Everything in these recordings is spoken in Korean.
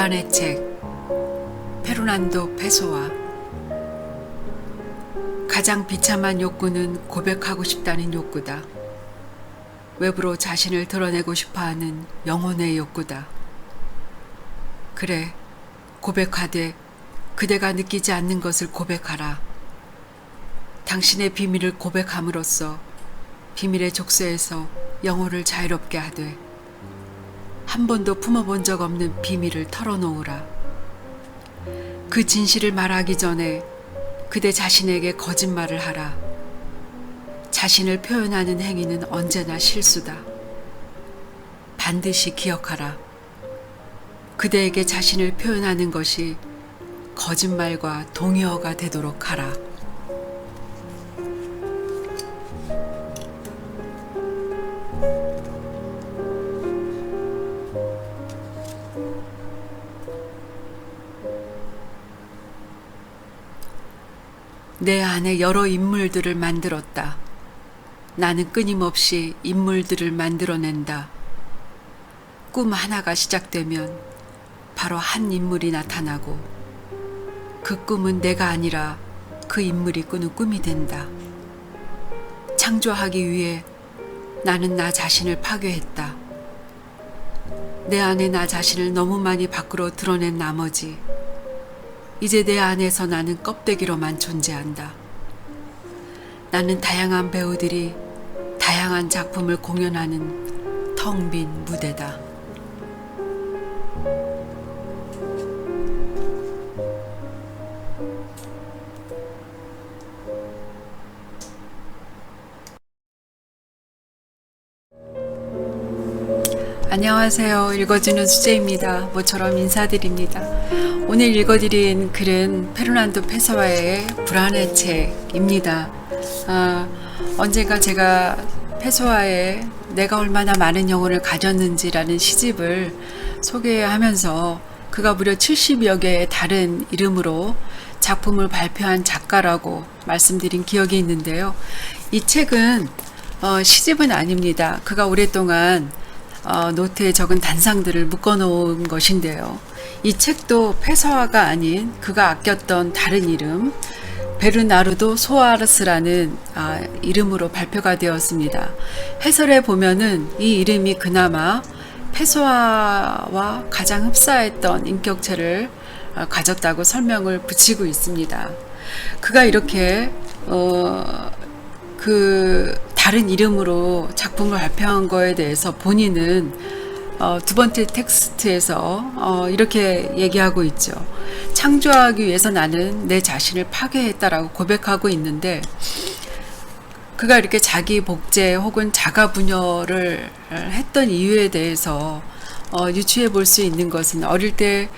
불안의 책 페르난도 페소아. 가장 비참한 욕구는 고백하고 싶다는 욕구다. 외부로 자신을 드러내고 싶어하는 영혼의 욕구다. 그래, 고백하되 그대가 느끼지 않는 것을 고백하라. 당신의 비밀을 고백함으로써 비밀의 족쇄에서 영혼을 자유롭게 하되 한 번도 품어본 적 없는 비밀을 털어놓으라. 그 진실을 말하기 전에 그대 자신에게 거짓말을 하라. 자신을 표현하는 행위는 언제나 실수다. 반드시 기억하라. 그대에게 자신을 표현하는 것이 거짓말과 동의어가 되도록 하라. 내 안에 여러 인물들을 만들었다. 나는 끊임없이 인물들을 만들어낸다. 꿈 하나가 시작되면 바로 한 인물이 나타나고 그 꿈은 내가 아니라 그 인물이 꾸는 꿈이 된다. 창조하기 위해 나는 나 자신을 파괴했다. 내 안에 나 자신을 너무 많이 밖으로 드러낸 나머지 이제 내 안에서 나는 껍데기로만 존재한다. 나는 다양한 배우들이 다양한 작품을 공연하는 텅 빈 무대다. 안녕하세요. 읽어주는 수재입니다. 모처럼 인사드립니다. 오늘 읽어드린 글은 페르난도 페소아의 불안의 책입니다. 언젠가 제가 페소아의 내가 얼마나 많은 영혼을 가졌는지라는 시집을 소개하면서 그가 무려 70여 개의 다른 이름으로 작품을 발표한 작가라고 말씀드린 기억이 있는데요. 이 책은 시집은 아닙니다. 그가 오랫동안 노트에 적은 단상들을 묶어놓은 것인데요. 이 책도 페소아가 아닌 그가 아꼈던 다른 이름 베르나르도 소아르스라는 이름으로 발표가 되었습니다. 해설에 보면은 이 이름이 그나마 페소아와 가장 흡사했던 인격체를 가졌다고 설명을 붙이고 있습니다. 그가 이렇게 그 다른 이름으로 작품을 발표한 거에 대해서 본인은 두 번째 텍스트에서 이렇게 얘기하고 있죠. 창조하기 위해서 나는 내 자신을 파괴했다라고 고백하고 있는데, 그가 이렇게 자기 복제 혹은 자가 분열을 했던 이유에 대해서 유추해 볼 수 있는 것은 어릴 때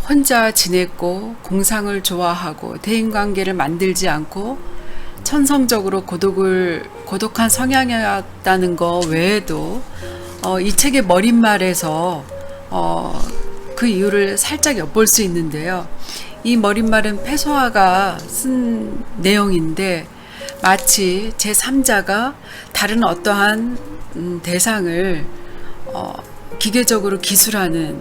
혼자 지냈고 공상을 좋아하고 대인관계를 만들지 않고 천성적으로 고독한 성향이었다는 거 외에도 이 책의 머릿말에서 그 이유를 살짝 엿볼 수 있는데요. 이 머릿말은 페소아가 쓴 내용인데 마치 제3자가 다른 어떠한 대상을 기계적으로 기술하는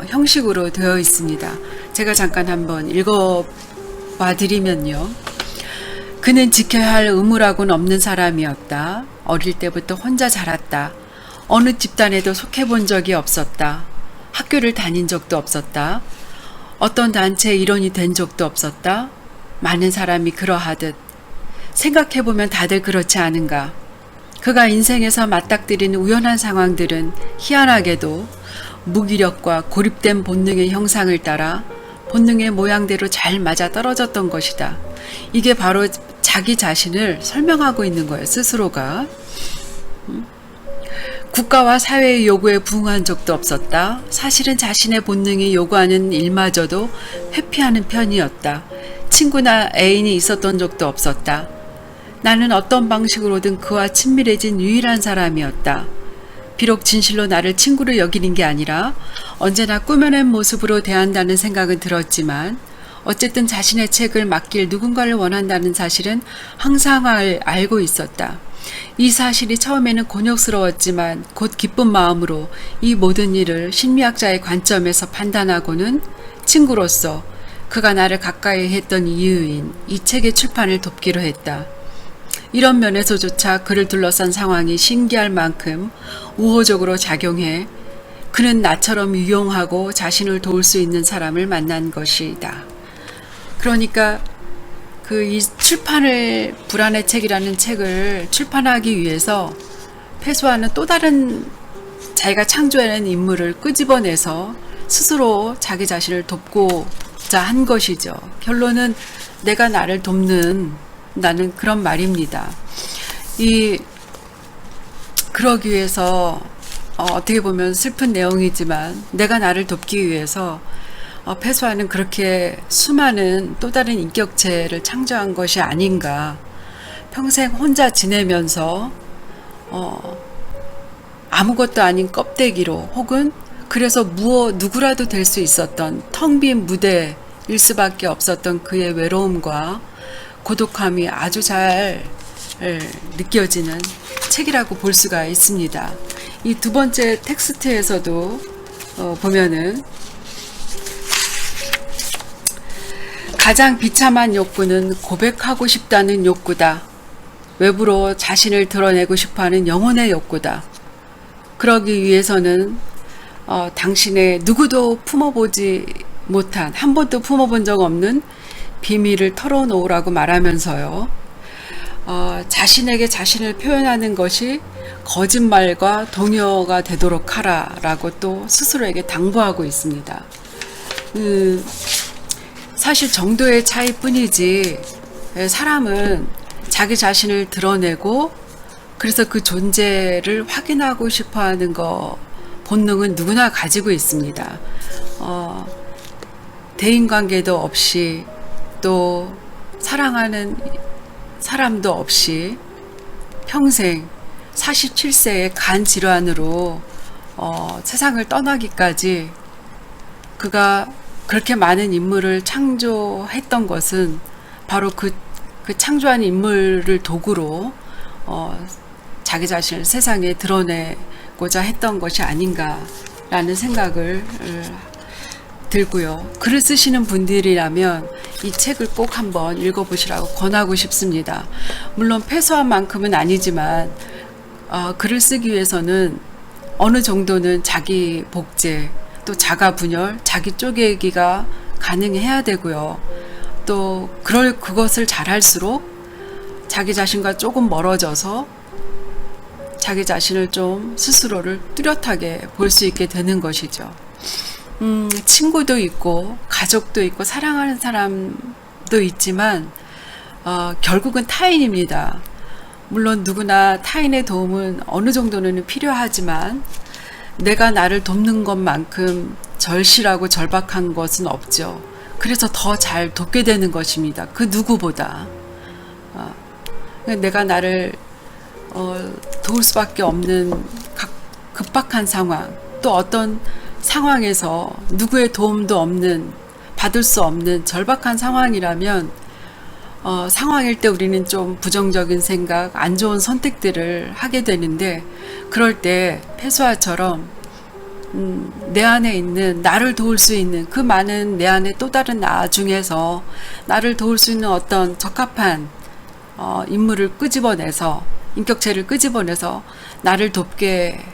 형식으로 되어 있습니다. 제가 잠깐 한번 읽어봐 드리면요. 그는 지켜야 할 의무라고는 없는 사람이었다. 어릴 때부터 혼자 자랐다. 어느 집단에도 속해본 적이 없었다. 학교를 다닌 적도 없었다. 어떤 단체의 일원이 된 적도 없었다. 많은 사람이 그러하듯 생각해보면 다들 그렇지 않은가. 그가 인생에서 맞닥뜨리는 우연한 상황들은 희한하게도 무기력과 고립된 본능의 형상을 따라 본능의 모양대로 잘 맞아 떨어졌던 것이다. 이게 바로 자기 자신을 설명하고 있는 거예요, 스스로가. 국가와 사회의 요구에 부응한 적도 없었다. 사실은 자신의 본능이 요구하는 일마저도 회피하는 편이었다. 친구나 애인이 있었던 적도 없었다. 나는 어떤 방식으로든 그와 친밀해진 유일한 사람이었다. 비록 진실로 나를 친구로 여기는 게 아니라 언제나 꾸며낸 모습으로 대한다는 생각은 들었지만 어쨌든 자신의 책을 맡길 누군가를 원한다는 사실은 항상 알고 있었다. 이 사실이 처음에는 곤욕스러웠지만 곧 기쁜 마음으로 이 모든 일을 심리학자의 관점에서 판단하고는 친구로서 그가 나를 가까이 했던 이유인 이 책의 출판을 돕기로 했다. 이런 면에서조차 그를 둘러싼 상황이 신기할 만큼 우호적으로 작용해 그는 나처럼 유용하고 자신을 도울 수 있는 사람을 만난 것이다. 그러니까 이 출판을 불안의 책이라는 책을 출판하기 위해서 패소하는 또 다른 자기가 창조해낸 인물을 끄집어내서 스스로 자기 자신을 돕고자 한 것이죠. 결론은 내가 나를 돕는 나는 그런 말입니다. 그러기 위해서 어떻게 보면 슬픈 내용이지만 내가 나를 돕기 위해서 패소하는 그렇게 수많은 또 다른 인격체를 창조한 것이 아닌가. 평생 혼자 지내면서 아무것도 아닌 껍데기로 혹은 그래서 누구라도 될 수 있었던 텅 빈 무대일 수밖에 없었던 그의 외로움과 고독함이 아주 잘 느껴지는 책이라고 볼 수가 있습니다. 이 두 번째 텍스트에서도 보면은 가장 비참한 욕구는 고백하고 싶다는 욕구다. 외부로 자신을 드러내고 싶어하는 영혼의 욕구다. 그러기 위해서는 당신의 누구도 품어보지 못한, 한 번도 품어본 적 없는 비밀을 털어놓으라고 말하면서요. 자신에게 자신을 표현하는 것이 거짓말과 동요가 되도록 하라라고 또 스스로에게 당부하고 있습니다. 사실 정도의 차이뿐이지 사람은 자기 자신을 드러내고 그래서 그 존재를 확인하고 싶어하는 본능은 누구나 가지고 있습니다. 대인관계도 없이 또 사랑하는 사람도 없이 평생 47세의 간 질환으로 세상을 떠나기까지 그가 그렇게 많은 인물을 창조했던 것은 바로 그 창조한 인물을 도구로 자기 자신을 세상에 드러내고자 했던 것이 아닌가라는 생각을 들고요. 글을 쓰시는 분들이라면 이 책을 꼭 한번 읽어보시라고 권하고 싶습니다. 물론 패소한 만큼은 아니지만 글을 쓰기 위해서는 어느 정도는 자기 복제 또 자가 분열, 자기 쪼개기가 가능해야 되고요. 또 그것을 잘할수록 자기 자신과 조금 멀어져서 자기 자신을 좀 스스로를 뚜렷하게 볼 수 있게 되는 것이죠. 친구도 있고 가족도 있고 사랑하는 사람도 있지만 결국은 타인입니다. 물론 누구나 타인의 도움은 어느 정도는 필요하지만 내가 나를 돕는 것만큼 절실하고 절박한 것은 없죠. 그래서 더 잘 돕게 되는 것입니다. 그 누구보다. 내가 나를 도울 수밖에 없는 급박한 상황, 또 어떤 상황에서 누구의 도움도 없는, 받을 수 없는 절박한 상황이라면 상황일 때 우리는 좀 부정적인 생각, 안 좋은 선택들을 하게 되는데 그럴 때 패소아처럼 내 안에 있는 나를 도울 수 있는 그 많은 내 안에 또 다른 나 중에서 나를 도울 수 있는 어떤 적합한 인물을 끄집어내서 인격체를 끄집어내서 나를 돕게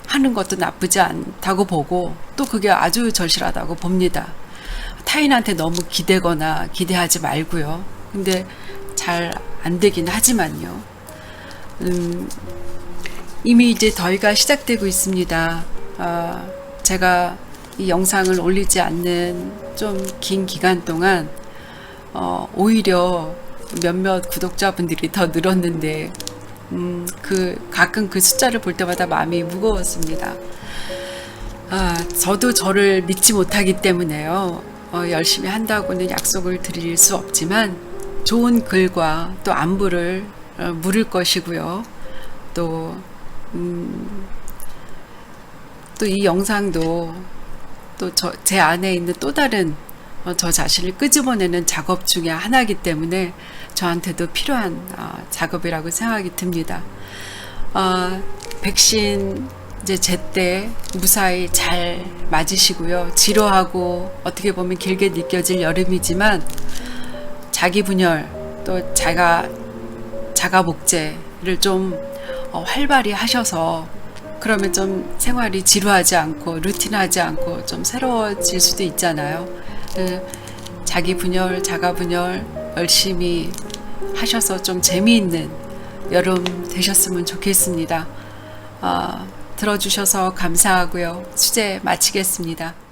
하는 것도 나쁘지 않다고 보고 또 그게 아주 절실하다고 봅니다. 타인한테 너무 기대거나 기대하지 말고요. 근데 잘 안 되긴 하지만요. 이미 이제 더위가 시작되고 있습니다. 제가 이 영상을 올리지 않는 좀 긴 기간 동안 오히려 몇몇 구독자분들이 더 늘었는데 가끔 그 숫자를 볼 때마다 마음이 무거웠습니다. 저도 저를 믿지 못하기 때문에요. 열심히 한다고는 약속을 드릴 수 없지만 좋은 글과 또 안부를 물을 것이고요. 또 이 영상도 또 제 안에 있는 또 다른 저 자신을 끄집어내는 작업 중에 하나이기 때문에 저한테도 필요한 작업이라고 생각이 듭니다. 백신 이제 제때 무사히 잘 맞으시고요. 지루하고 어떻게 보면 길게 느껴질 여름이지만 자기 분열 또 자가 복제를 좀 활발히 하셔서 그러면 좀 생활이 지루하지 않고 루틴하지 않고 좀 새로워질 수도 있잖아요. 자기 분열, 자가 분열 열심히 하셔서 좀 재미있는 여름 되셨으면 좋겠습니다. 들어주셔서 감사하고요. 수제 마치겠습니다.